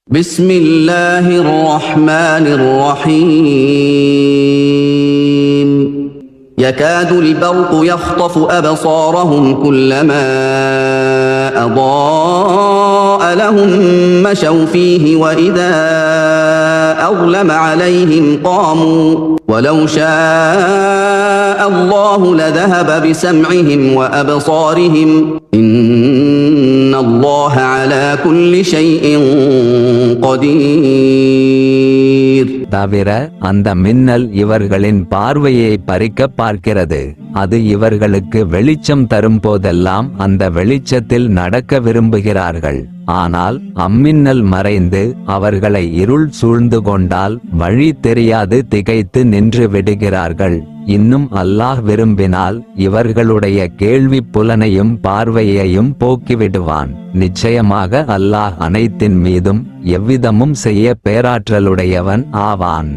بسم الله الرحمن الرحيم يكاد البرق يخطف أبصارهم كلما أضاء لهم مشوا فيه وإذا أظلم عليهم قاموا ولو شاء الله لذهب بسمعهم وأبصارهم إن الله على كل شيء قدير. தவிர அந்த மின்னல் இவர்களின் பார்வையை பறிக்க பார்க்கிறது. அது இவர்களுக்கு வெளிச்சம் தரும் போதெல்லாம் அந்த வெளிச்சத்தில் நடக்க விரும்புகிறார்கள். ஆனால் அம்மின்னல் மறைந்து அவர்களை இருள் சூழ்ந்து கொண்டால் வழி தெரியாது திகைத்து நின்று விடுகிறார்கள். இன்னும் அல்லாஹ் விரும்பினால் இவர்களுடைய கேள்வி புலனையும் பார்வையையும் போக்கிவிடுவான். நிச்சயமாக அல்லாஹ் அனைத்தின் மீதும் எவ்விதமும் செய்ய பேராற்றலுடையவன் ஆவான்.